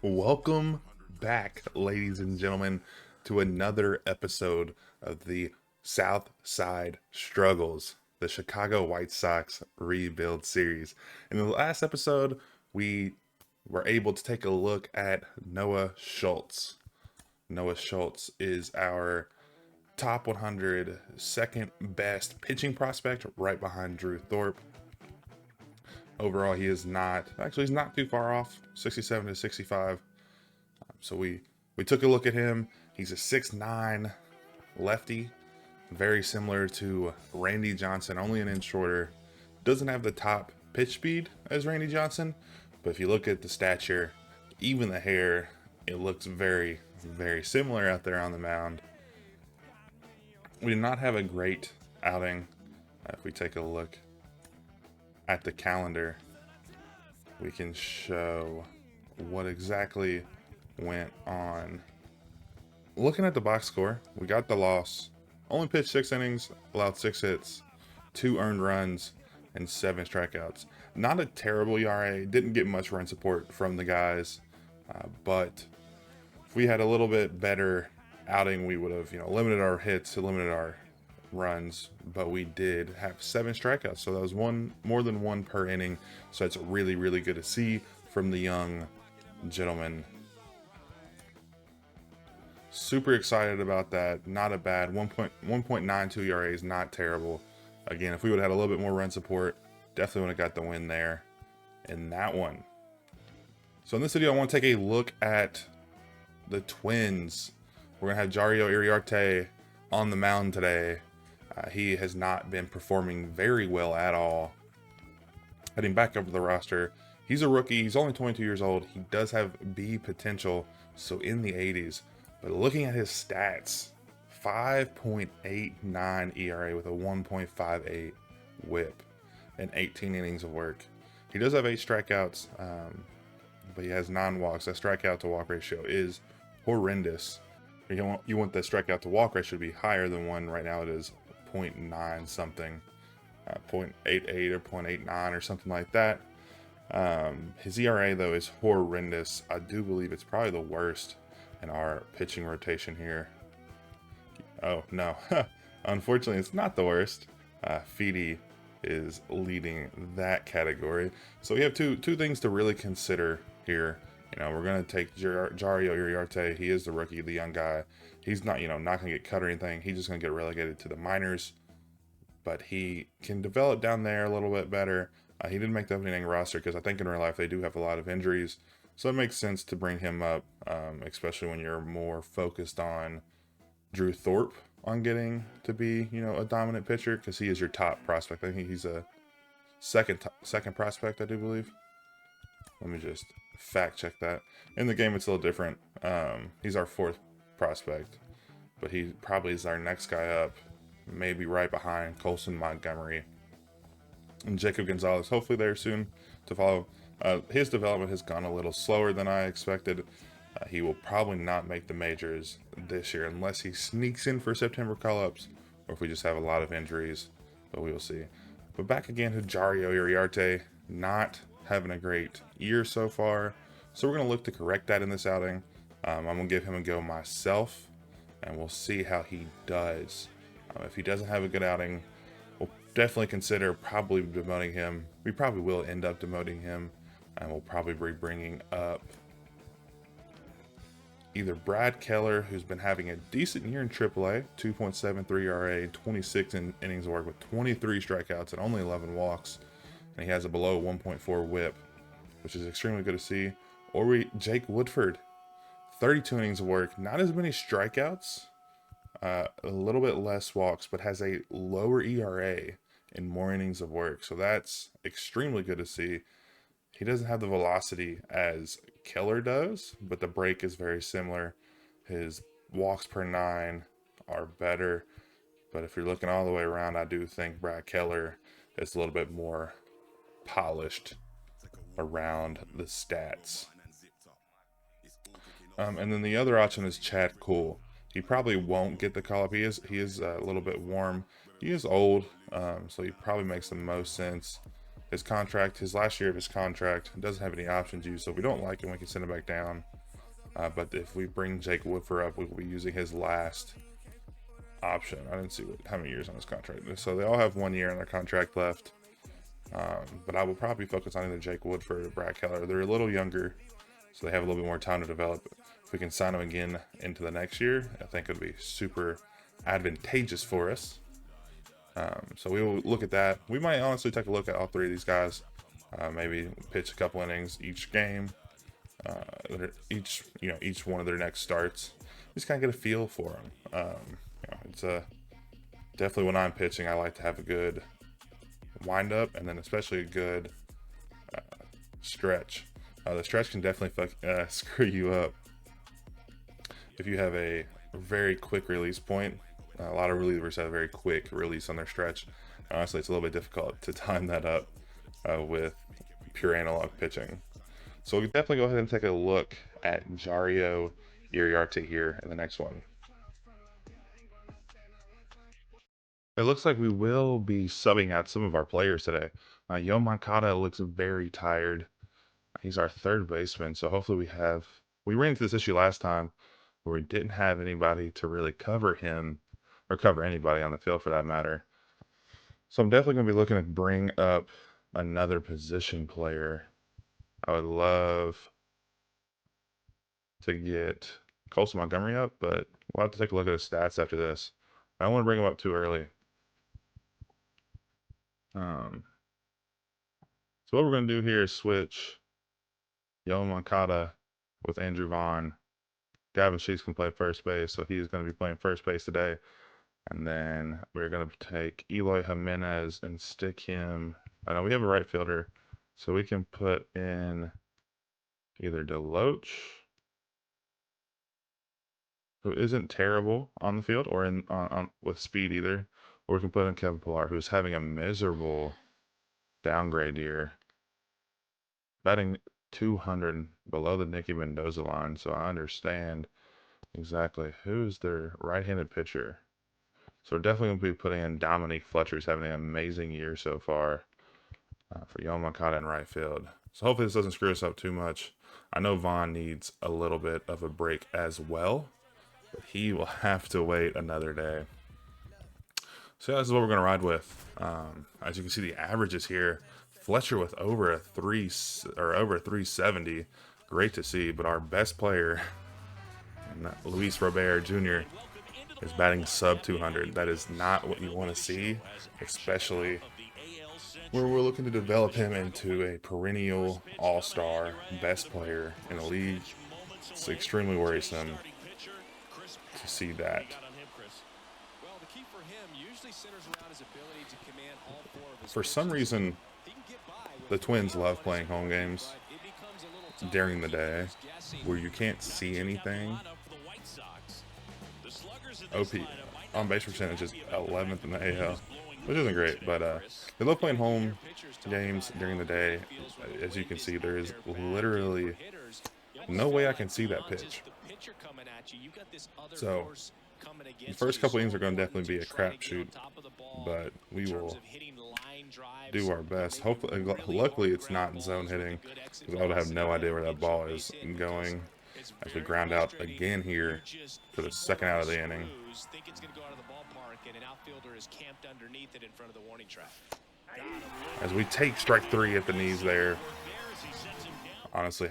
Welcome back, ladies and gentlemen, to another episode of the Southside Struggles, the Chicago White Sox rebuild series. In the last episode, we were able to take a look at Noah Schultz. Noah Schultz is our top 100 second best pitching prospect, right behind Drew Thorpe. Overall, he's not too far off, 67 to 65. So we took a look at him. He's a 6'9" lefty, very similar to Randy Johnson, only an inch shorter. Doesn't have the top pitch speed as Randy Johnson, but if you look at the stature, even the hair, it looks very, very similar out there on the mound. We did not have a great outing. If we take a look at the calendar, we can show what exactly went on. Looking at the box score, we got the loss. Only pitched 6 innings, allowed 6 hits, 2 earned runs, and 7 strikeouts. Not a terrible ERA. Didn't get much run support from the guys, but if we had a little bit better outing, we would have limited our hits, limited our runs. But we did have 7 strikeouts, so that was more than one per inning. So it's really, really good to see from the young gentleman. Super excited about that. Not a bad 1.92 ERA is not terrible. Again, if we would have had a little bit more run support, definitely would have got the win there in that one. So in this video, I want to take a look at the Twins. We're going to have Jairo Iriarte on the mound today. He has not been performing very well at all. Heading back over the roster, he's a rookie. He's only 22 years old. He does have B potential, so in the 80s. But looking at his stats, 5.89 ERA with a 1.58 whip and 18 innings of work. He does have 8 strikeouts, but he has 9 walks. That strikeout to walk ratio is horrendous. You want the strikeout to walk ratio to be higher than 1. Right now it is 0.9 something, 0.88 or 0.89 or something like that. His ERA though is horrendous. I do believe it's probably the worst in our pitching rotation here. Oh no, unfortunately it's not the worst. Feedy is leading that category. So we have two things to really consider here. We're going to take Jairo Iriarte. He is the rookie, the young guy. He's not, not going to get cut or anything. He's just going to get relegated to the minors. But he can develop down there a little bit better. He didn't make the opening roster because I think in real life they do have a lot of injuries. So it makes sense to bring him up, especially when you're more focused on Drew Thorpe on getting to be, a dominant pitcher, because he is your top prospect. I think he's a second prospect, I do believe. Let me just fact check that. In the game, it's a little different. He's our 4th prospect, but he probably is our next guy up, maybe right behind Colson Montgomery and Jacob Gonzalez. Hopefully they're soon to follow. His development has gone a little slower than I expected. He will probably not make the majors this year unless he sneaks in for September call-ups, or if we just have a lot of injuries, but we will see. But back again to Jairo Iriarte, not having a great year so far, so we're going to look to correct that in this outing. I'm going to give him a go myself, and we'll see how he does. If he doesn't have a good outing, we'll definitely consider probably demoting him. We probably will end up demoting him, and we'll probably be bringing up either Brad Keller, who's been having a decent year in AAA, 2.73 ERA, 26 innings of work with 23 strikeouts and only 11 walks, and he has a below 1.4 whip, which is extremely good to see. Or Jake Woodford, 32 innings of work, not as many strikeouts, a little bit less walks, but has a lower ERA and more innings of work, so that's extremely good to see. He doesn't have the velocity as Keller does, but the break is very similar. His walks per 9 are better, but if you're looking all the way around, I do think Brad Keller is a little bit more polished around the stats. And then the other option is Chad Kuhl. He probably won't get the call up. He is a little bit warm. He is old, so he probably makes the most sense his last year of his contract, doesn't have any options used. So if we don't like him, we can send him back down. But if we bring Jake Woodford up, we will be using his last option. I didn't see how many years on his contract. So they all have 1 year on their contract left. But I will probably focus on either Jake Woodford or Brad Keller. They're a little younger, so they have a little bit more time to develop. If we can sign them again into the next year, I think it would be super advantageous for us. So we will look at that. We might honestly take a look at all three of these guys. Maybe pitch a couple innings each game. Each one of their next starts. Just kind of get a feel for them. It's definitely when I'm pitching, I like to have a good wind up, and then especially a good stretch. The stretch can definitely screw you up if you have a very quick release point. A lot of relievers have a very quick release on their stretch. Honestly, it's a little bit difficult to time that up with pure analog pitching. So we'll definitely go ahead and take a look at Jairo Iriarte here in the next one. It looks like we will be subbing out some of our players today. Yo Moncada looks very tired. He's our third baseman, so hopefully we ran into this issue last time where we didn't have anybody to really cover him, or cover anybody on the field for that matter. So I'm definitely going to be looking to bring up another position player. I would love to get Colson Montgomery up, but we'll have to take a look at his stats after this. I don't want to bring him up too early. So what we're going to do here is switch Yo Moncada with Andrew Vaughn. Gavin Sheets can play first base, so he's going to be playing first base today. And then we're going to take Eloy Jimenez and stick him. I know we have a right fielder, so we can put in either Deloach, who isn't terrible on the field, or with speed either, or we can put in Kevin Pillar, who's having a miserable downgrade year, batting 200 below the Nicky Mendoza line. So I understand exactly who's their right-handed pitcher. So we're definitely going to be putting in Dominique Fletcher, who's having an amazing year so far for Yo Moncada in right field. So hopefully this doesn't screw us up too much. I know Vaughn needs a little bit of a break as well, but he will have to wait another day. So this is what we're going to ride with. As you can see, the averages here. Fletcher with over 370. Great to see, but our best player, Luis Robert Jr., is batting sub 200. That is not what you want to see, especially where we're looking to develop him into a perennial all-star best player in the league. It's extremely worrisome to see that. For some reason, the Twins love playing home games during the day where you can't see anything. OP on base percentage is 11th in the AL, which isn't great, but they love playing home games during the day. As you can see, there is literally no way I can see that pitch. So the first couple innings are going to definitely be a crapshoot, but we will do our best. Hopefully, luckily it's not zone hitting, because I would have no idea where that ball is going as we ground out again here for the second out of the inning. As we take strike 3 at the knees there. Honestly,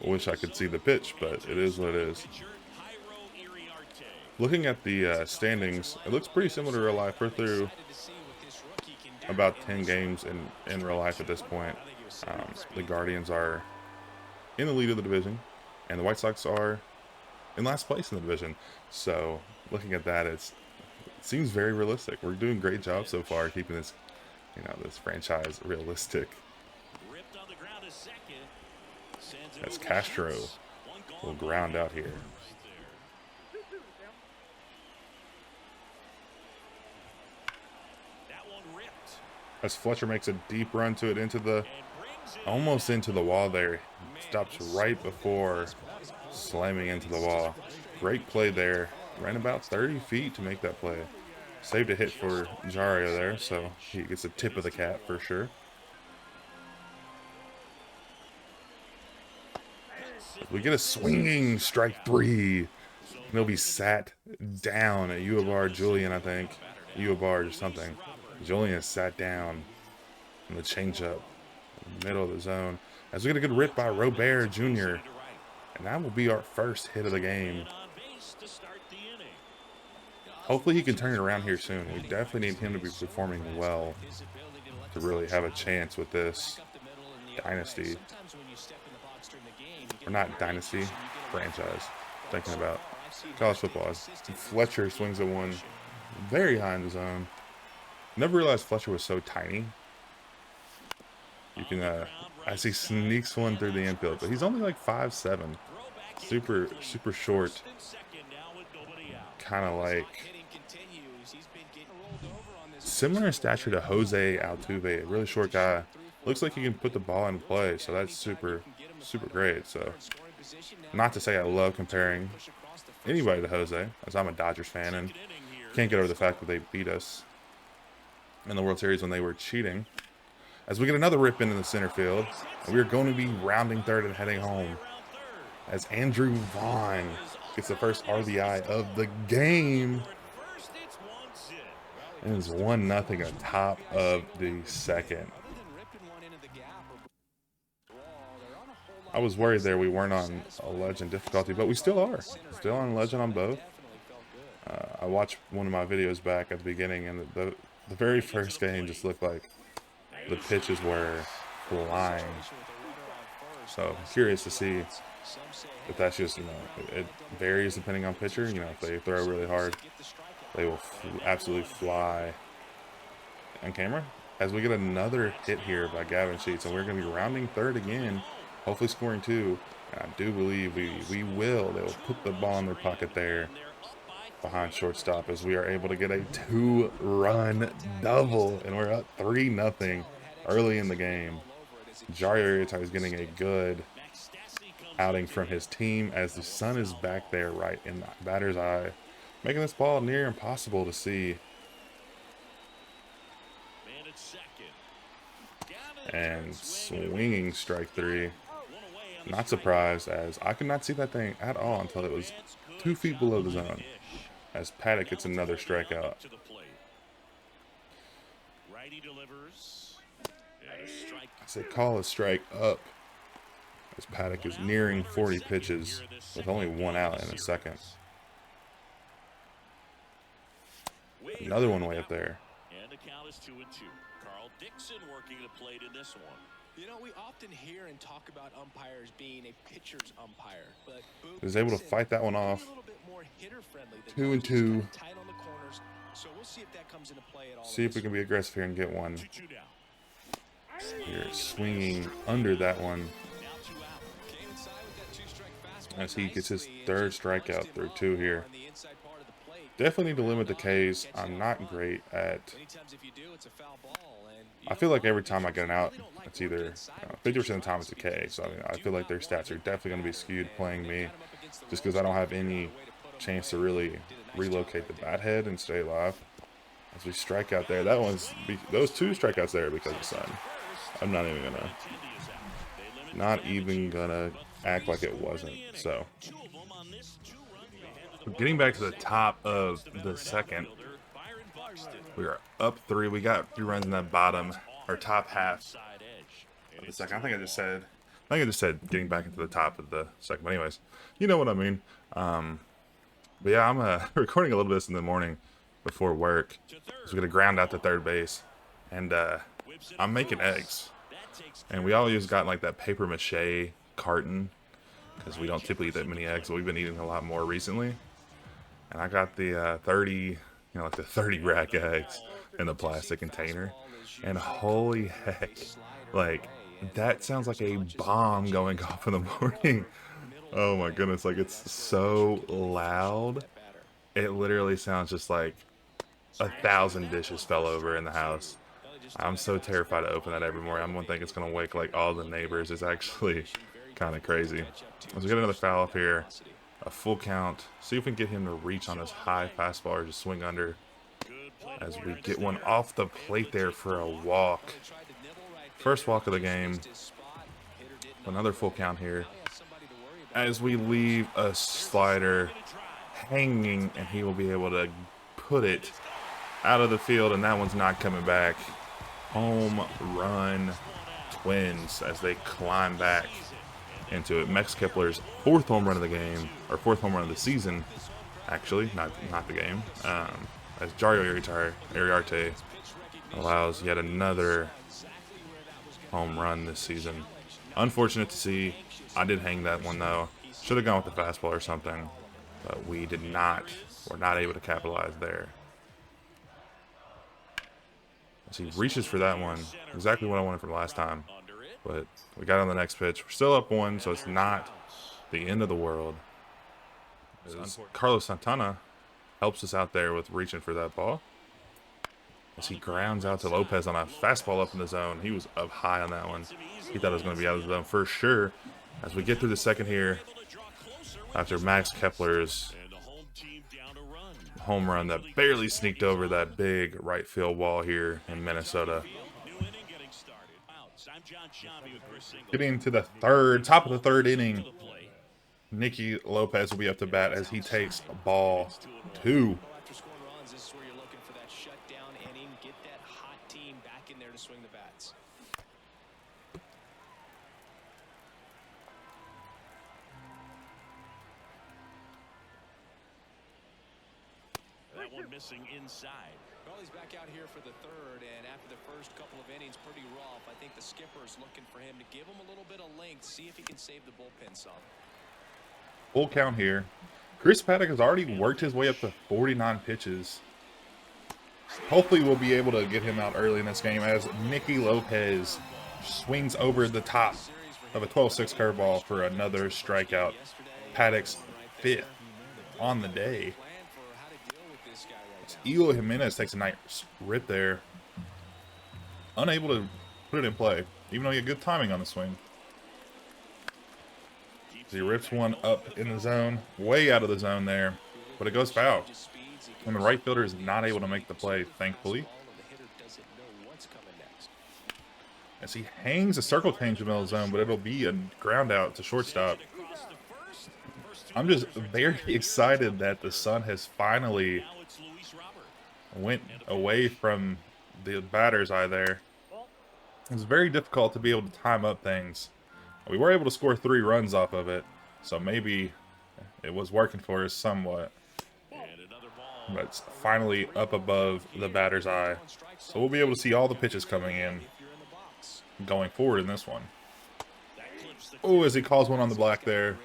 wish I could see the pitch, but it is what it is. Looking at the standings, it looks pretty similar to real life. We're through about 10 games in real life at this point. The Guardians are in the lead of the division, and the White Sox are in last place in the division. So looking at that, it seems very realistic. We're doing a great job so far keeping this, this franchise realistic. As Castro will ground out here. As Fletcher makes a deep run to it almost into the wall there. Stops right before slamming into the wall. Great play there. Ran about 30 feet to make that play. Saved a hit for Jairo there, so he gets a tip of the cap for sure. We get a swinging strike 3. He'll be sat down at U of R Julian, I think. U of R or something. Julian sat down in the changeup, middle of the zone. As we get a good rip by Robert Jr. And that will be our first hit of the game. Hopefully he can turn it around here soon. We definitely need him to be performing well to really have a chance with this dynasty. Or not dynasty, franchise. Thinking about college football. Fletcher swings at one very high in the zone. Never realized Fletcher was so tiny. You can, as he sneaks one through the infield, but he's only like 5'7". Super short. Kind of like similar in stature to Jose Altuve, a really short guy. Looks like he can put the ball in play, so that's super great. So, not to say I love comparing anybody to Jose, as I'm a Dodgers fan and can't get over the fact that they beat us in the World Series when they were cheating. As we get another rip into the center field, and we are going to be rounding third and heading home. As Andrew Vaughn gets the first RBI of the game. And it's 1-0 on top of the second. I was worried there we weren't on a legend difficulty, but we still are. Still on legend on both. I watched one of my videos back at the beginning, and the very first game just looked like the pitches were flying. So I'm curious to see if that's just, it varies depending on pitcher. If they throw really hard, they will absolutely fly on camera. As we get another hit here by Gavin Sheets, and we're going to be rounding third again, hopefully scoring 2. And I do believe we will. They will put the ball in their pocket there behind shortstop as we are able to get a 2-run double, and we're up 3-0 early in the game. Jairo Iriarte is getting a good outing from his team as the sun is back there right in the batter's eye, making this ball near impossible to see. And swinging strike 3. Not surprised, as I could not see that thing at all until it was 2 feet below the zone. As Paddock gets another strikeout. I say call a strike up, as Paddock is nearing 40 pitches with only 1 out in a second. Another one way up there. And the count is 2-2. Carl Dixon working the plate in this one. We often hear and talk about umpires being a pitcher's umpire, but he was able to fight that one off. 2-2. See if we can be aggressive here and get one. Here, swinging under that one. As he gets his 3rd strikeout through 2 here. Definitely need to limit the Ks. I'm not great at... I feel like every time I get an out, it's either 50% of the time it's a K. So I feel like their stats are definitely going to be skewed playing me, just because I don't have any chance to really relocate the bat head and stay alive. As we strike out there, those 2 strikeouts there because of the sun. I'm not even gonna act like it wasn't. So getting back to the top of the second. We are up 3. We got 3 runs in that bottom, or top half of the second. I think I just said getting back into the top of the second. But anyways, you know what I mean. But yeah, I'm recording a little bit this in the morning before work. So we're gonna ground out to third base, and I'm making eggs. And we all got like that paper mache carton because we don't typically eat that many eggs, but we've been eating a lot more recently. And I got the 30. Like the 30 rack eggs in the plastic container. And holy heck, like, that sounds like a bomb going off in the morning. Oh my goodness, like, it's so loud. It literally sounds just like 1,000 dishes fell over in the house. I'm so terrified to open that every morning. I'm gonna think it's gonna wake like all the neighbors. It's actually kind of crazy. Let's get another foul up here. A full count. See if we can get him to reach on his high fastball or just swing under. as we get one off the plate there for a walk. First walk of the game. Another full count here. As we leave a slider hanging, and he will be able to put it out of the field, and that one's not coming back. Home run Twins as they climb back into it. Max Kepler's fourth home run of the game, or fourth home run of the season, actually, not the game. As Jairo Iriarte allows yet another home run this season. Unfortunate to see. I did hang that one though. Should have gone with the fastball or something, but we did not. We're not able to capitalize there. As he reaches for that one, exactly what I wanted from last time. But we got on the next pitch. We're still up one, so it's not the end of the world. Carlos Santana helps us out there with reaching for that ball. As he grounds out to Lopez on a fastball up in the zone. He was up high on that one. He thought it was going to be out of the zone for sure. As we get through the second here, after Max Kepler's home run that barely sneaked over that big right field wall here in Minnesota. Getting to the top of the third inning, Nicky Lopez will be up to bat as he takes ball 2. That one missing inside. Well, he's back out here for the third, and after the first couple of innings, pretty rough. I think the skipper's looking for him to give him a little bit of length, see if he can save the bullpen some. Full count here. Chris Paddock has already worked his way up to 49 pitches. Hopefully we'll be able to get him out early in this game as Nicky Lopez swings over the top of a 12-6 curveball for another strikeout. Paddock's 5th on the day. Eloy Jimenez takes a nice rip there. Unable to put it in play, even though he had good timing on the swing. He rips one up in the zone, way out of the zone there, but it goes foul. And the right fielder is not able to make the play, thankfully. As he hangs a circle change in the middle of the zone, but it'll be a ground out to shortstop. I'm just very excited that the sun has finally went away from the batter's eye there. It was very difficult to be able to time up things. We were able to score 3 runs off of it, so maybe it was working for us somewhat. But it's finally up above the batter's eye, so we'll be able to see all the pitches coming in going forward in this one. Oh, as he calls one on the black there,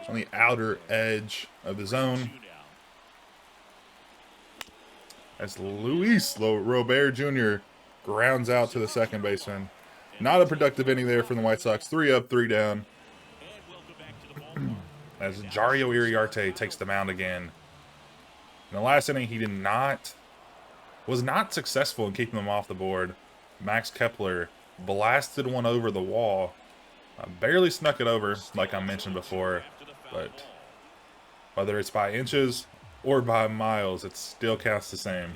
on the outer edge of the zone. As Luis Robert Jr. grounds out to the second baseman. Not a productive inning there from the White Sox. 3 up, 3 down. As Jairo Iriarte takes the mound again. In the last inning, he was not successful in keeping them off the board. Max Kepler blasted one over the wall. Barely snuck it over, like I mentioned before. But whether it's by inches or by miles, it still counts the same.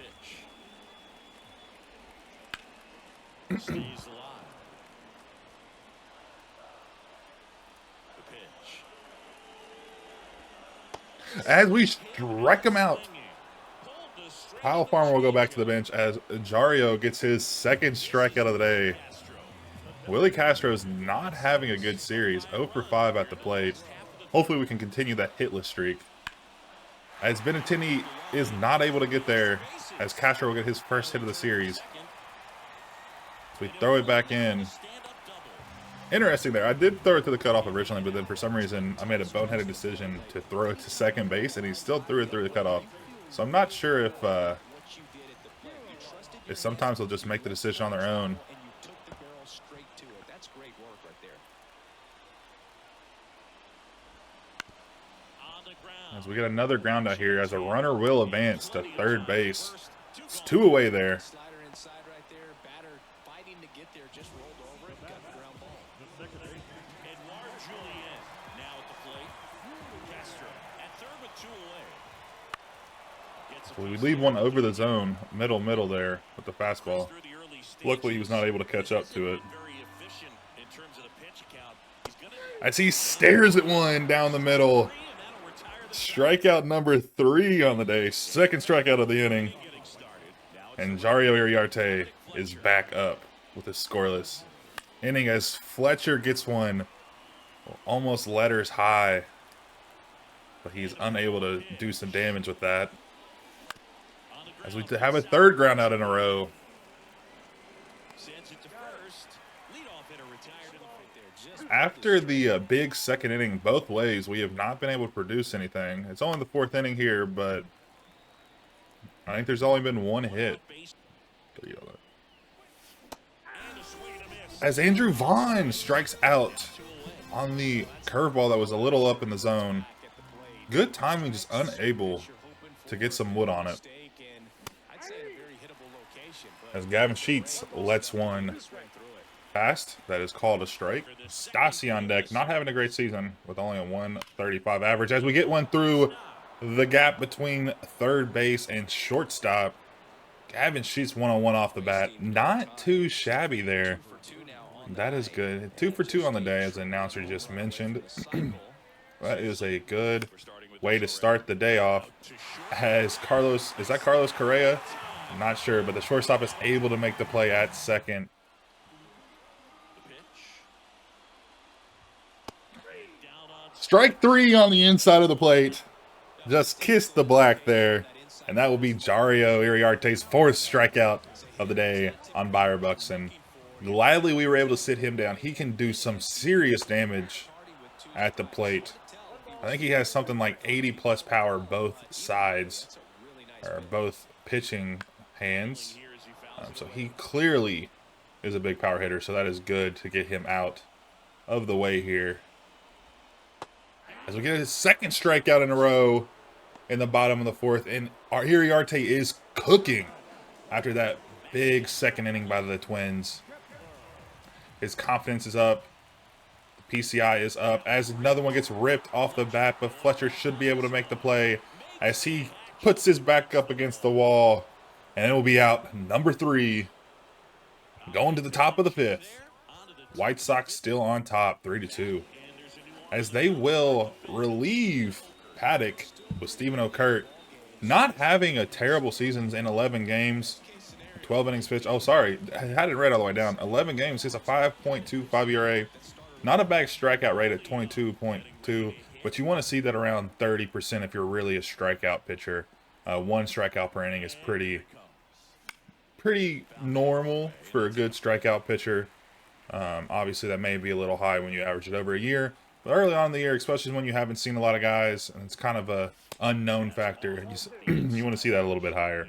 As we strike him out, Kyle Farmer will go back to the bench as Jairo gets his 2nd strikeout of the day. Willie Castro's not having a good series, 0 for 5 at the plate. Hopefully we can continue that hitless streak. As Benintendi is not able to get there, as Castro will get his first hit of the series. We throw it back in. Interesting there. I did throw it to the cutoff originally, but then for some reason I made a boneheaded decision to throw it to second base, and he still threw it through the cutoff. So I'm not sure if sometimes they'll just make the decision on their own. As we get another ground out here, as a runner will advance to third base. It's 2 away there. So we leave one over the zone, middle there with the fastball. Luckily, he was not able to catch up to it. As he stares at one down the middle. Strikeout number 3 on the day. Second strikeout of the inning. And Jairo Iriarte is back up with a scoreless inning as Fletcher gets one almost letters high. But he's unable to do some damage with that. As we have a third ground out in a row. After the big second inning both ways, we have not been able to produce anything. It's only the 4th inning here, but I think there's only been one hit. As Andrew Vaughn strikes out on the curveball that was a little up in the zone. Good timing, just unable to get some wood on it. As Gavin Sheets lets one fast, that is called a strike. Stassi on deck, not having a great season with only a 135 average. As we get one through the gap between third base and shortstop. Gavin Sheets 1-on-1 off the bat. Not too shabby there. That is good. 2 for 2 on the day, as the announcer just mentioned. That is a good way to start the day off. As Carlos, is that Carlos Correa? I'm not sure, but the shortstop is able to make the play at second. Strike 3 on the inside of the plate. Just kissed the black there. And that will be Jairo Iriarte's 4th strikeout of the day on Byron Buxton. Gladly we were able to sit him down. He can do some serious damage at the plate. I think he has something like 80 plus power both sides, or both pitching hands. So he clearly is a big power hitter, so that is good to get him out of the way here. As we get his 2nd strikeout in a row in the bottom of the 4th, and Iriarte is cooking after that big second inning by the Twins. His confidence is up. The PCI is up as another one gets ripped off the bat, but Fletcher should be able to make the play as he puts his back up against the wall, and it will be out number 3 going to the top of the 5th. White Sox still on top 3-2 as they will relieve Paddock with Stephen O'Kurt not having a terrible season in 11 games. 12 innings pitched. Oh, sorry. I had it right all the way down. 11 games. It's a 5.25 ERA. Not a bad strikeout rate at 22.2, but you want to see that around 30% if you're really a strikeout pitcher. 1 strikeout per inning is pretty normal for a good strikeout pitcher. Obviously, that may be a little high when you average it over a year. But early on in the year, especially when you haven't seen a lot of guys, and it's kind of a unknown factor, you want to see that a little bit higher.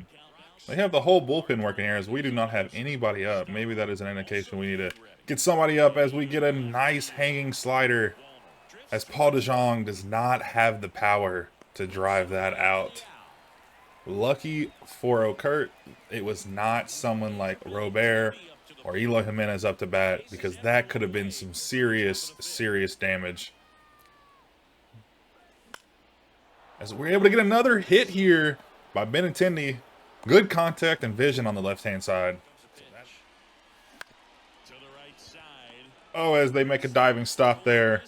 They have the whole bullpen working here as we do not have anybody up. Maybe that is an indication we need to get somebody up as we get a nice hanging slider as Paul DeJong does not have the power to drive that out. Lucky for O'Kurt, it was not someone like Robert or Eloy Jimenez up to bat because that could have been some serious damage. As we're able to get another hit here by Benintendi. Good contact and vision on the left-hand side. Oh, as they make a diving stop there.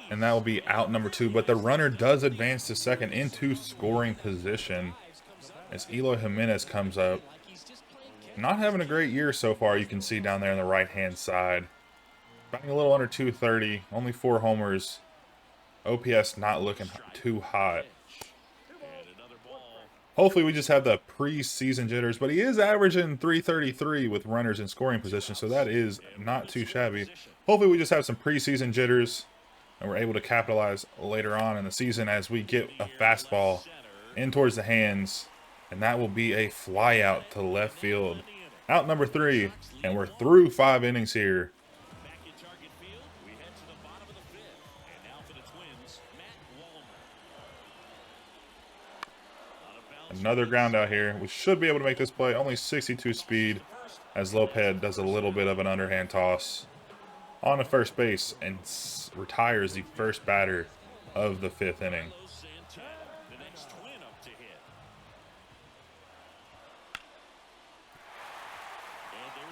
And that will be out number 2. But the runner does advance to second into scoring position as Eloy Jimenez comes up. Not having a great year so far, you can see down there on the right-hand side. Batting a little under 230, only 4 homers. OPS not looking too hot. Hopefully we just have the preseason jitters, but he is averaging 333 with runners in scoring position, so that is not too shabby. Hopefully we just have some preseason jitters, and we're able to capitalize later on in the season as we get a fastball in towards the hands, and that will be a fly out to left field. Out number 3, and we're through 5 innings here. Another ground out here. We should be able to make this play. Only 62 speed as Lopez does a little bit of an underhand toss on the first base and retires the first batter of the 5th inning.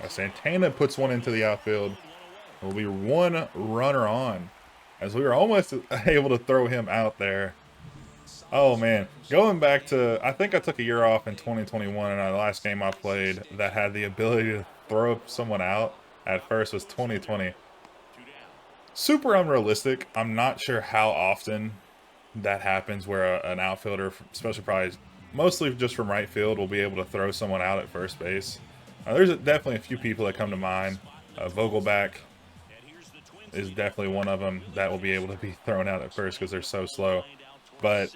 Santana puts one into the outfield. There will be one runner on, as we were almost able to throw him out there. Oh man, going back to, I think I took a year off in 2021, and the last game I played that had the ability to throw someone out at first was 2020. Super unrealistic. I'm not sure how often that happens where an outfielder, especially probably mostly just from right field, will be able to throw someone out at first base. There's definitely a few people that come to mind. Vogelback is definitely one of them that will be able to be thrown out at first because they're so slow. But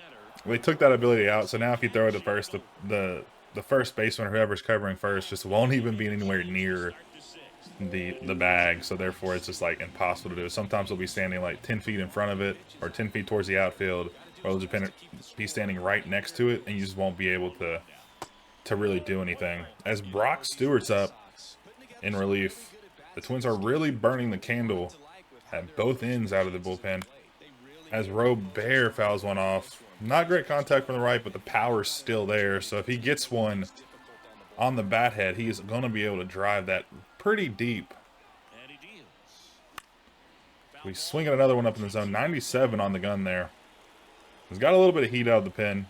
they took that ability out, so now if you throw it at first, the first baseman or whoever's covering first just won't even be anywhere near the bag, so therefore it's just like impossible to do. Sometimes they'll be standing like 10 feet in front of it or 10 feet towards the outfield, or they'll be standing right next to it, and you just won't be able to really do anything. As Brock Stewart's up in relief, the Twins are really burning the candle at both ends out of the bullpen. As Robert fouls one off. Not great contact from the right, but the power's still there. So if he gets one on the bat head, he is going to be able to drive that pretty deep. We swing at another one up in the zone. 97 on the gun there. He's got a little bit of heat out of the pen.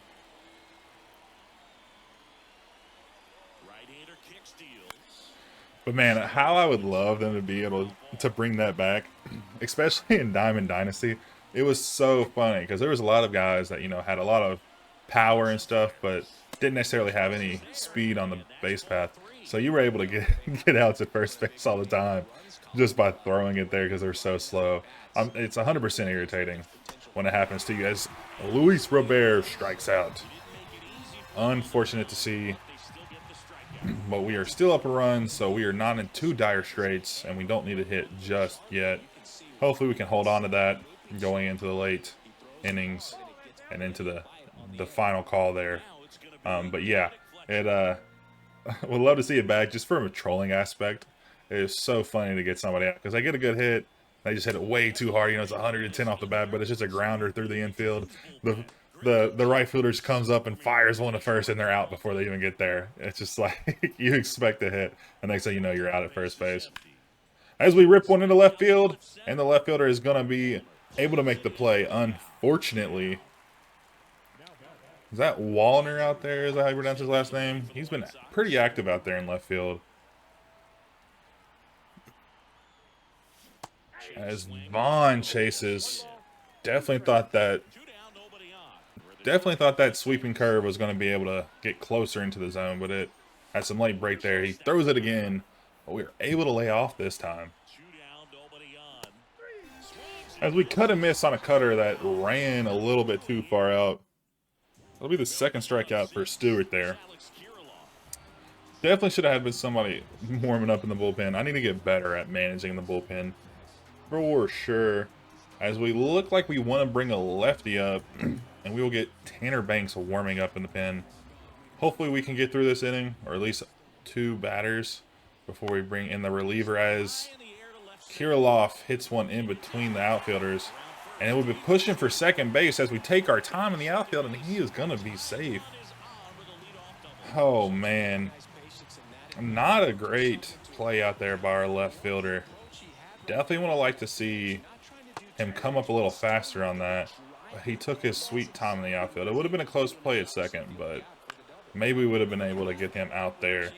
But man, how I would love them to be able to bring that back, especially in Diamond Dynasty. It was so funny because there was a lot of guys that, you know, had a lot of power and stuff, but didn't necessarily have any speed on the base path. So you were able to get outs at first base all the time just by throwing it there because they're so slow. It's 100% irritating when it happens to you. As Luis Robert strikes out. Unfortunate to see, but we are still up a run, so we are not in too dire straits, and we don't need a hit just yet. Hopefully we can hold on to that going into the late innings and into the final call there. But yeah, it would love to see it back just from a trolling aspect. It is so funny to get somebody out because they get a good hit, they just hit it way too hard. You know, it's 110 off the bat, but it's just a grounder through the infield. The right fielder just comes up and fires one to first, and they're out before they even get there. It's just like you expect a hit, and next thing you know, you're out at first base. As we rip one into left field, and the left fielder is going to be able to make the play. Unfortunately, is that Wallner out there? Is that how you pronounce his last name? He's been pretty active out there in left field. As Vaughn chases, definitely thought that sweeping curve was going to be able to get closer into the zone, but it had some late break there. He throws it again, but we were able to lay off this time. As we cut and miss on a cutter that ran a little bit too far out. That'll be the second strikeout for Stewart there. Definitely should have had been somebody warming up in the bullpen. I need to get better at managing the bullpen for sure. As we look like we want to bring a lefty up, and we will get Tanner Banks warming up in the pen. Hopefully we can get through this inning, or at least 2 batters before we bring in the reliever, as Kirilloff hits one in between the outfielders. And we'll be pushing for second base as we take our time in the outfield, and he is going to be safe. Oh, man. Not a great play out there by our left fielder. Definitely would like to see him come up a little faster on that. He took his sweet time in the outfield. It would have been a close play at second, but maybe we would have been able to get him out there.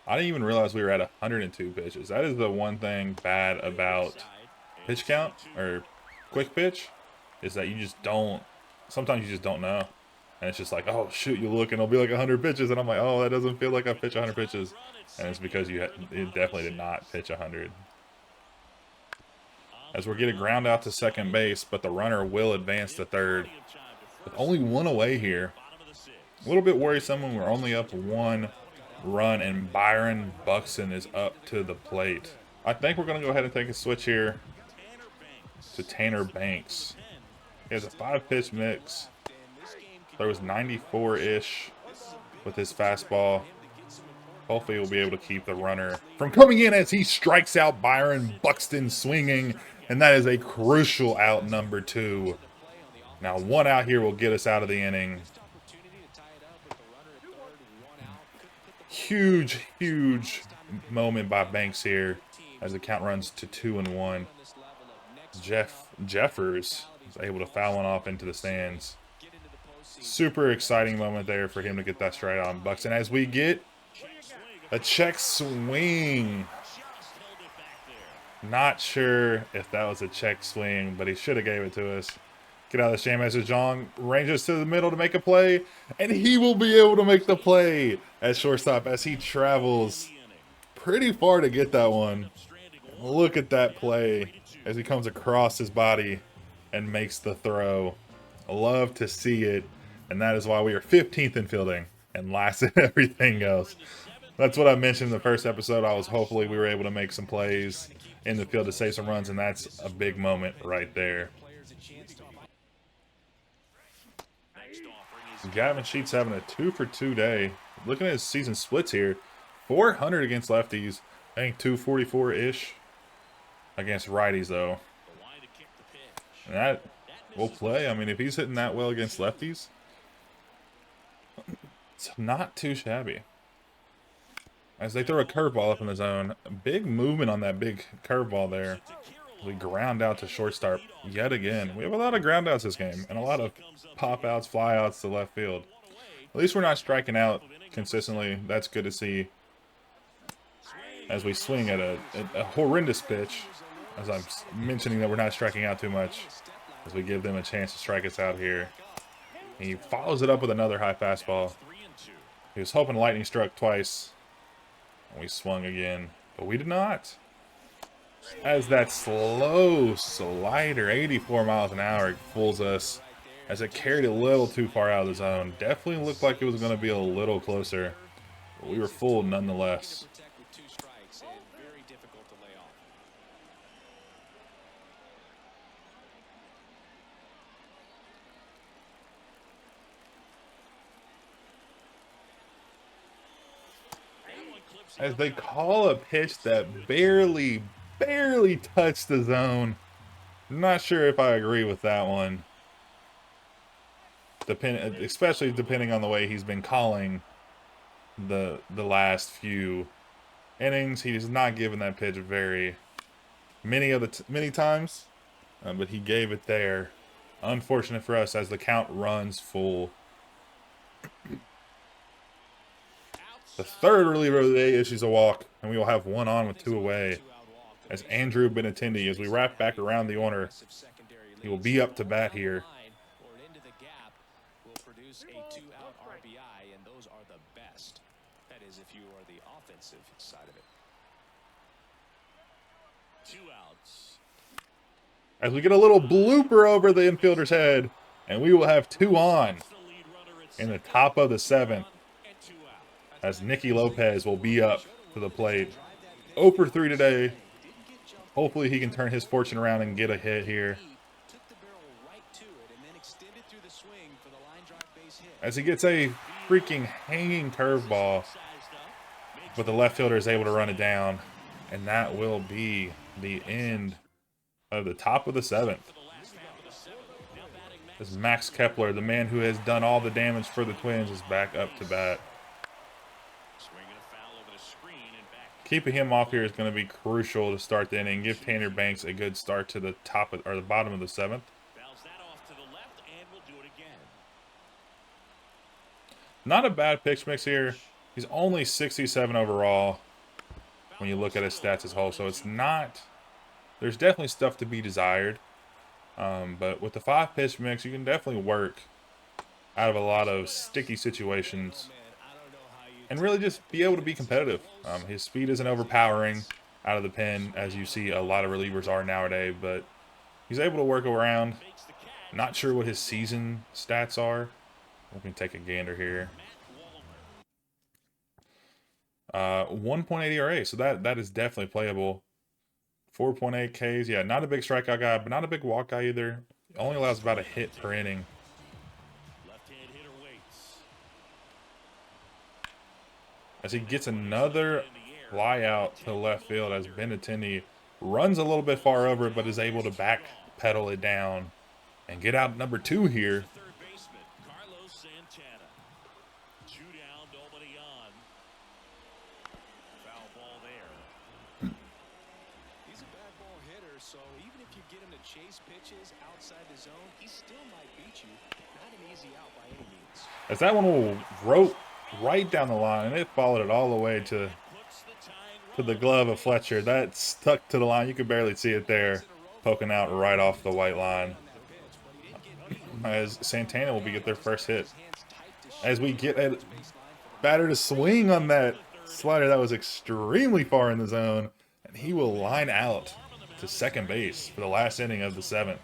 I didn't even realize we were at 102 pitches. That is the one thing bad about pitch count or quick pitch, is that you just don't, sometimes you just don't know. And it's just like, oh shoot, you look and it'll be like 100 pitches, and I'm like, oh, that doesn't feel like I pitched 100 pitches. And it's because you definitely did not pitch 100. As we're getting ground out to second base, but the runner will advance to third. With only one away here. A little bit worrisome when we're only up 1 run, and Byron Buxton is up to the plate. I think we're going to go ahead and take a switch here to Tanner Banks. He has a 5-pitch mix. There was 94-ish with his fastball. Hopefully we'll be able to keep the runner from coming in as he strikes out Byron Buxton swinging. And that is a crucial out, number 2. Now 1 out here will get us out of the inning. Huge, huge moment by Banks here as the count runs to 2-1. Jeffers is able to foul one off into the stands. Super exciting moment there for him to get that straight on Bucks. And as we get a check swing. Not sure if that was a check swing, but he should have gave it to us. Get out of the shame as John ranges to the middle to make a play, and he will be able to make the play at shortstop as he travels pretty far to get that one. Look at that play as he comes across his body and makes the throw. I love to see it, and that is why we are 15th in fielding and last in everything else. That's what I mentioned in the first episode. Hopefully we were able to make some plays in the field to save some runs, and that's a big moment right there. Gavin Sheets having a 2-for-2 day. Looking at his season splits here, 400 against lefties. I think 244-ish against righties, though. And that will play. I mean, if he's hitting that well against lefties, it's not too shabby. As they throw a curveball up in the zone. Big movement on that big curveball there. We ground out to shortstop yet again. We have a lot of ground outs this game and a lot of pop outs, fly outs to left field. At least we're not striking out consistently. That's good to see. As we swing at a horrendous pitch. As I'm mentioning that we're not striking out too much. As we give them a chance to strike us out here. He follows it up with another high fastball. He was hoping lightning struck twice. And we swung again. But we did not. As that slow slider, 84 miles an hour, fools us. As it carried a little too far out of the zone. Definitely looked like it was going to be a little closer. But we were fooled nonetheless. As they call a pitch that barely touched the zone. Not sure if I agree with that one. Especially depending on the way he's been calling the last few innings. He's not given that pitch very many times, but he gave it there. Unfortunate for us as the count runs full. The third reliever of the day issues a walk, and we will have one on with 2 away. As Andrew Benintendi, as we wrap back around the order, he will be up to bat here. As we get a little blooper over the infielder's head, and we will have 2 on in the top of the 7th. As Nicky Lopez will be up to the plate. 0 for 3 today. Hopefully he can turn his fortune around and get a hit here. As he gets a freaking hanging curveball. But the left fielder is able to run it down. And that will be the end of the top of the 7th. As Max Kepler, the man who has done all the damage for the Twins, is back up to bat. Keeping him off here is going to be crucial to start the inning. Give Tanner Banks a good start to the the bottom of the 7th. Not a bad pitch mix here. He's only 67 overall when you look at his stats as a whole. So it's not. There's definitely stuff to be desired. But with the 5-pitch mix, you can definitely work out of a lot of sticky situations. And really just be able to be competitive. His speed isn't overpowering out of the pen, as you see a lot of relievers are nowadays. But he's able to work around. Not sure what his season stats are. We can take a gander here. 1.8 ERA, so that is definitely playable. 4.8 Ks. Yeah, not a big strikeout guy, but not a big walk guy either. Only allows about a hit per inning. As he gets another fly out to left field as Benintendi runs a little bit far over it, but is able to backpedal it down and get out number 2 here. pitches outside the zone, he still might beat you. Not an easy out by any means. As that one will rope right down the line, and it followed it all the way to the glove of Fletcher. That stuck to the line. You could barely see it there, poking out right off the white line. As Santana will get their first hit. As we get a batter to swing on that slider that was extremely far in the zone, and he will line out to second base for the last inning of the 7th.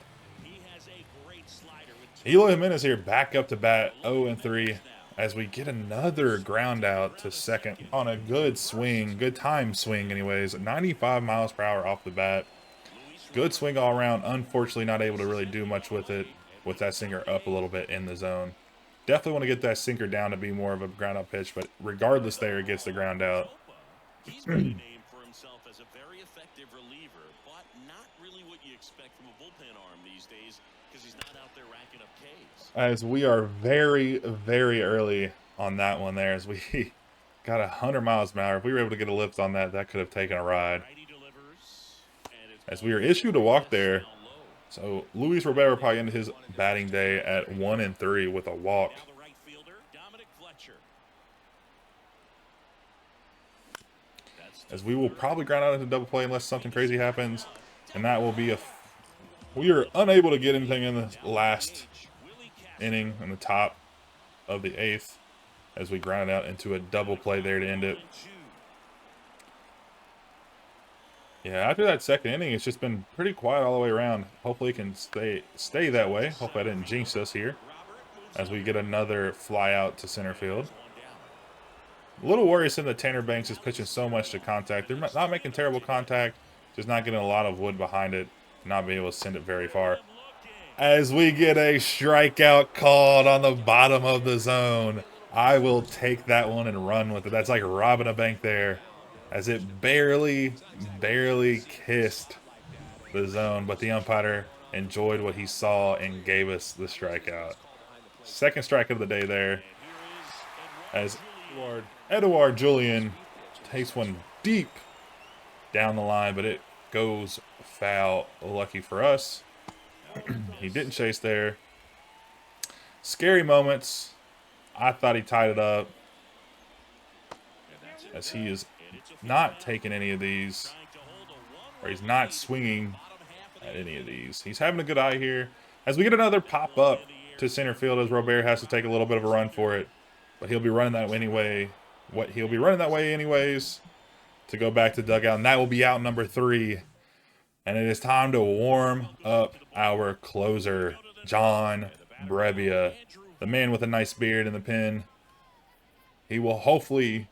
Eloy Jimenez here back up to bat 0-3 as we get another ground out to second on a good swing, good time swing anyways, 95 miles per hour off the bat. Good swing all around. Unfortunately not able to really do much with it with that sinker up a little bit in the zone. Definitely want to get that sinker down to be more of a ground out pitch, but regardless there, it gets the ground out. He's made a name for himself as a very effective reliever, but not really what you expect from a bullpen arm these days because he's not out there racking up Ks. As we are very, very early on that one there, as we got 100 miles an hour. If we were able to get a lift on that, that could have taken a ride. As we are issued a walk there, so Luis Robert probably ended his batting day at 1-3 with a walk. As we will probably ground out into double play unless something crazy happens, and that will be we are unable to get anything in the last inning in the top of the 8th as we ground out into a double play there to end it. Yeah, after that second inning, it's just been pretty quiet all the way around. Hopefully it can stay that way. Hope I didn't jinx us here as we get another fly out to center field. A little worrisome that Tanner Banks is pitching so much to contact. They're not making terrible contact, just not getting a lot of wood behind it, not being able to send it very far. As we get a strikeout called on the bottom of the zone, I will take that one and run with it. That's like robbing a bank there, as it barely kissed the zone, but the umpire enjoyed what he saw and gave us the strikeout. Second strikeout of the day there, as Edouard Julien takes one deep down the line, but it goes foul. Lucky for us. He didn't chase there. Scary moments. I thought he tied it up, as he is not taking any of these, or he's not swinging at any of these. He's having a good eye here. As we get another pop up to center field, as Robert has to take a little bit of a run for it, but he'll be running that way anyway. He'll be running that way anyways to go back to dugout, and that will be out number 3. And it is time to warm up our closer, John Brebbia, the man with a nice beard in the pen. He will hopefully,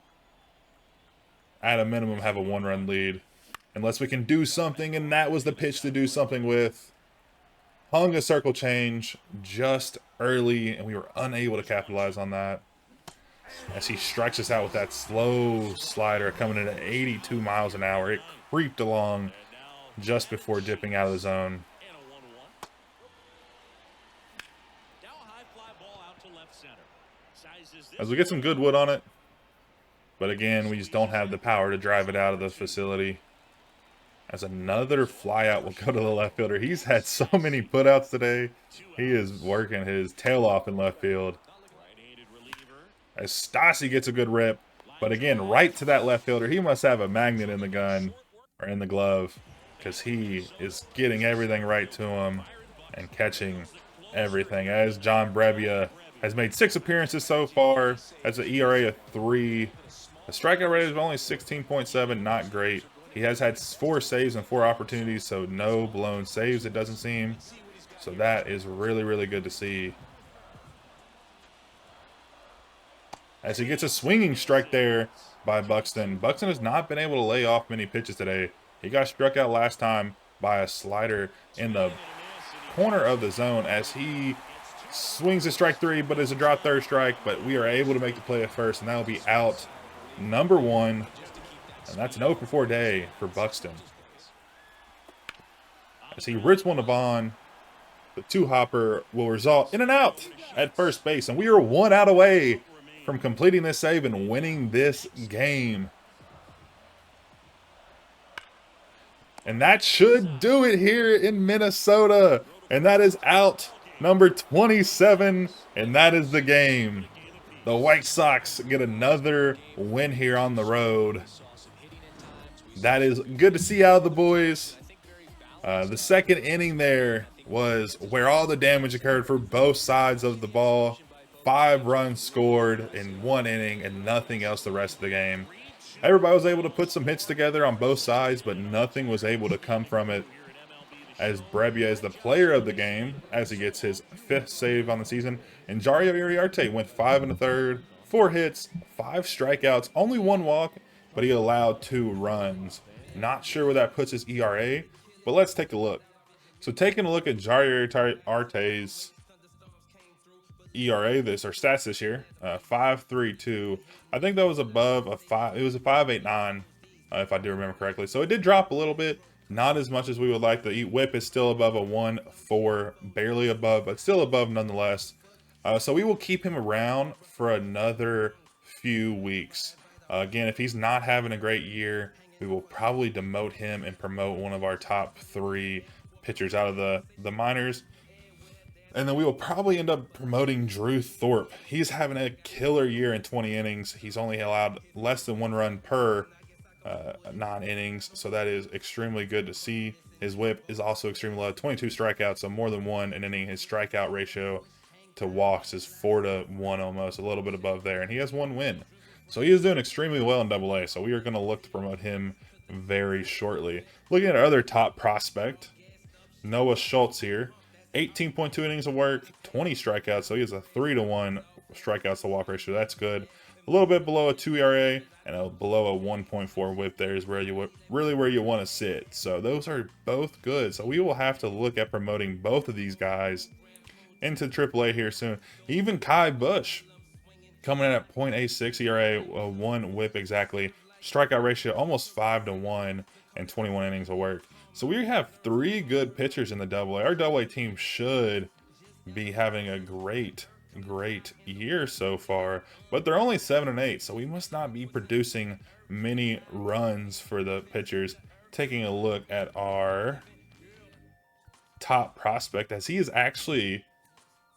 at a minimum, have a 1-run lead, unless we can do something, and that was the pitch to do something with. Hung a circle change just early, and we were unable to capitalize on that, as he strikes us out with that slow slider coming in at 82 miles an hour. It creeped along just before dipping out of the zone. As we get some good wood on it, but again, we just don't have the power to drive it out of the facility. As another flyout will go to the left fielder. He's had so many putouts today. He is working his tail off in left field. As Stassi gets a good rip, but again, right to that left fielder. He must have a magnet in the gun, or in the glove, because he is getting everything right to him and catching everything. As John Brebbia has made 6 appearances so far, has an ERA of 3. A strikeout rate of only 16.7, not great. He has had 4 saves and 4 opportunities, so no blown saves, it doesn't seem. So that is really, really good to see. As he gets a swinging strike there by Buxton. Buxton has not been able to lay off many pitches today. He got struck out last time by a slider in the corner of the zone, as he swings a strike 3, but it's a drop third strike. But we are able to make the play at first, and that will be out number 1. And that's an 0-for-4 day for Buxton. As he rips one to Vaughn, the 2-hopper will result in an out at first base. And we are 1 out away from completing this save and winning this game. And that should do it here in Minnesota. And that is out number 27. And that is the game. The White Sox get another win here on the road. That is good to see out of the boys. The second inning there was where all the damage occurred for both sides of the ball. 5 runs scored in 1 inning and nothing else the rest of the game. Everybody was able to put some hits together on both sides, but nothing was able to come from it. As Brebbia is the player of the game, as he gets his 5th save on the season. And Jairo Iriarte went 5 1/3, 4 hits, 5 strikeouts, only 1 walk, but he allowed 2 runs. Not sure where that puts his ERA, but let's take a look. So taking a look at Jairo Iriarte's ERA or stats this year, 5.32. I think that was above a 5. It was a 5.89, if I do remember correctly. So it did drop a little bit, not as much as we would like. The whip is still above a 1.4, barely above, but still above nonetheless. So we will keep him around for another few weeks. Again, if he's not having a great year, we will probably demote him and promote one of our top 3 pitchers out of the minors. And then we will probably end up promoting Drew Thorpe. He's having a killer year in 20 innings. He's only allowed less than 1 run per 9 innings. So that is extremely good to see. His whip is also extremely low. 22 strikeouts, so more than 1 an inning. His strikeout ratio to walks is 4-1 almost, a little bit above there. And he has 1 win. So he is doing extremely well in AA. So we are going to look to promote him very shortly. Looking at our other top prospect, Noah Schultz here. 18.2 innings of work, 20 strikeouts, so he has a 3-1 strikeouts to walk ratio. That's good. A little bit below a 2 ERA and below a 1.4 whip there is where you really where you want to sit. So those are both good. So we will have to look at promoting both of these guys into AAA here soon. Even Kai Bush coming in at 0.86 ERA, 1 whip exactly. Strikeout ratio almost 5-1 and 21 innings of work. So we have 3 good pitchers in the AA. Our AA team should be having a great year so far, but they're only 7-8, so we must not be producing many runs for the pitchers. Taking a look at our top prospect, as he is actually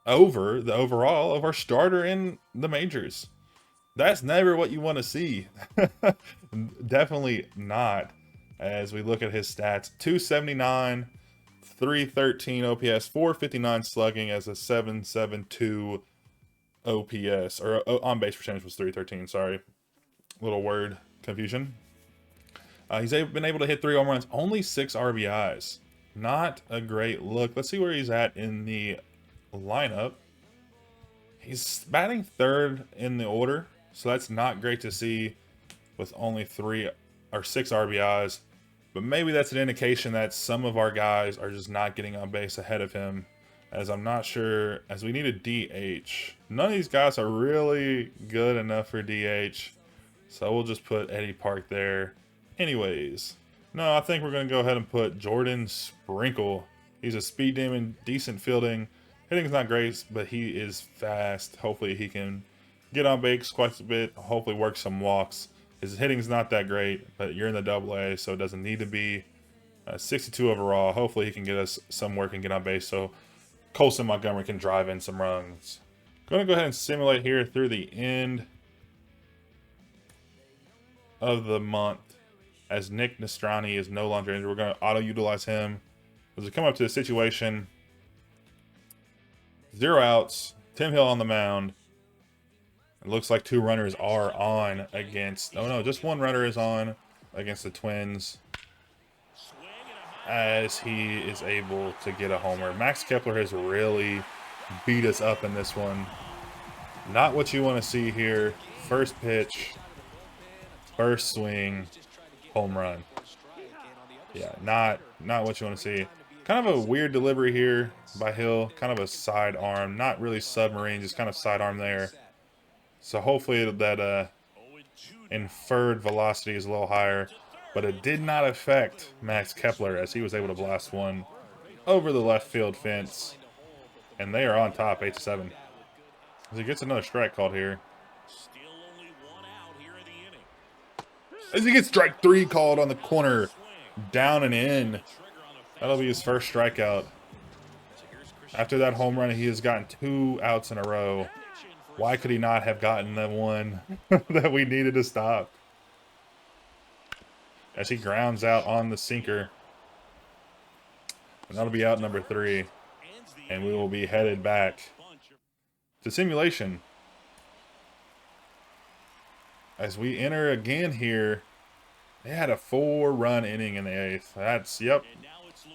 over the overall of our starter in the majors. That's never what you want to see. Definitely not. As we look at his stats, 279, 313 OPS, 459 slugging as a 772 OPS, or on base percentage was 313. Sorry, little word confusion. He's been able to hit 3 home runs, only 6 RBIs. Not a great look. Let's see where he's at in the lineup. He's batting 3rd in the order, so that's not great to see with only 3 or 6 RBIs, but maybe that's an indication that some of our guys are just not getting on base ahead of him, as I'm not sure, as we need a DH. None of these guys are really good enough for DH, so we'll just put Eddie Park there. Anyways, no, I think we're going to go ahead and put Jordan Sprinkle. He's a speed demon, decent fielding. Hitting's not great, but he is fast. Hopefully he can get on base quite a bit, hopefully work some walks. His hitting's not that great, but you're in the AA, so it doesn't need to be 62 overall. Hopefully he can get us some work and get on base so Colson Montgomery can drive in some runs. Going to go ahead and simulate here through the end of the month, as Nick Nastrani is no longer injured. We're going to auto-utilize him. As we come up to the situation, 0 outs, Tim Hill on the mound. It looks like 2 runners are on against... Oh, no, just 1 runner is on against the Twins, as he is able to get a homer. Max Kepler has really beat us up in this one. Not what you want to see here. First pitch, first swing, home run. Yeah, not what you want to see. Kind of a weird delivery here by Hill. Kind of a side arm. Not really submarine, just kind of side arm there. So hopefully that inferred velocity is a little higher. But it did not affect Max Kepler, as he was able to blast one over the left field fence. And they are on top, 8-7. As he gets another strike called here. As he gets strike 3 called on the corner. Down and in. That'll be his first strikeout. After that home run, he has gotten 2 outs in a row. Why could he not have gotten the one that we needed to stop? As he grounds out on the sinker. And that'll be out number 3. And we will be headed back to simulation. As we enter again here, they had a 4-run inning in the 8th.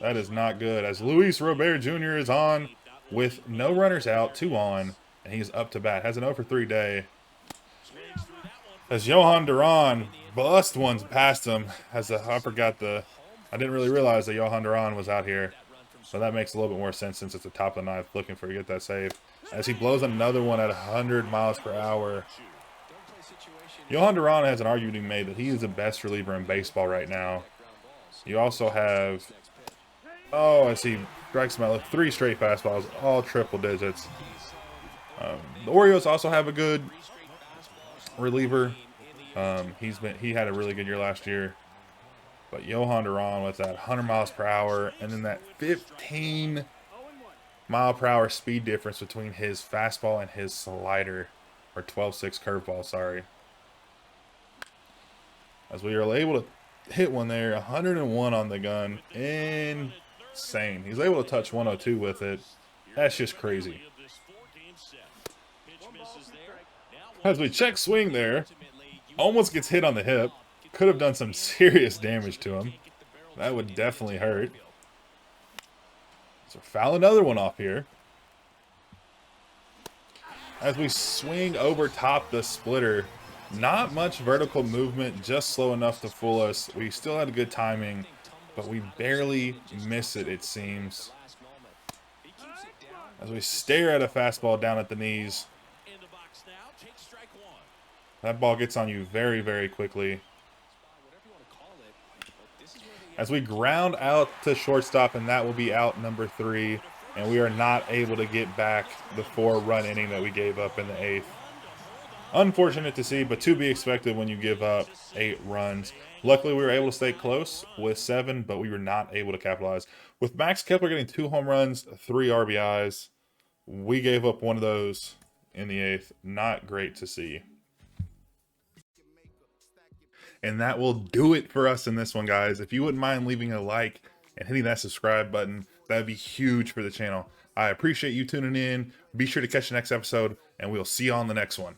That is not good. As Luis Robert Jr. is on with no runners out, 2 on, and he's up to bat. Has an 0 for 3 day. As Johan Duran bust ones past him. I didn't really realize that Johan Duran was out here. So that makes a little bit more sense since it's the top of the 9th, looking for to get that save. As he blows another one at 100 miles per hour. Johan Duran has an argument to be made that he is the best reliever in baseball right now. You also have, as he strikes him out, 3 straight fastballs, all triple digits. The Orioles also have a good reliever. He had a really good year last year. But Johan Duran with that 100 miles per hour and then that 15 mile per hour speed difference between his fastball and his slider, or 12-6 curveball, sorry. As we are able to hit one there, 101 on the gun. Insane. He's able to touch 102 with it. That's just crazy. As we check swing there, almost gets hit on the hip. Could have done some serious damage to him. That would definitely hurt. So foul another one off here. As we swing over top the splitter. Not much vertical movement, just slow enough to fool us. We still had good timing, but we barely miss it, it seems. As we stare at a fastball down at the knees. That ball gets on you very, very quickly. As we ground out to shortstop, and that will be out number 3. And we are not able to get back the 4-run inning that we gave up in the 8th. Unfortunate to see, but to be expected when you give up 8 runs. Luckily, we were able to stay close with 7, but we were not able to capitalize. With Max Kepler getting 2 home runs, 3 RBIs, we gave up one of those in the 8th. Not great to see. And that will do it for us in this one, guys. If you wouldn't mind leaving a like and hitting that subscribe button, that would be huge for the channel. I appreciate you tuning in. Be sure to catch the next episode, and we'll see you on the next one.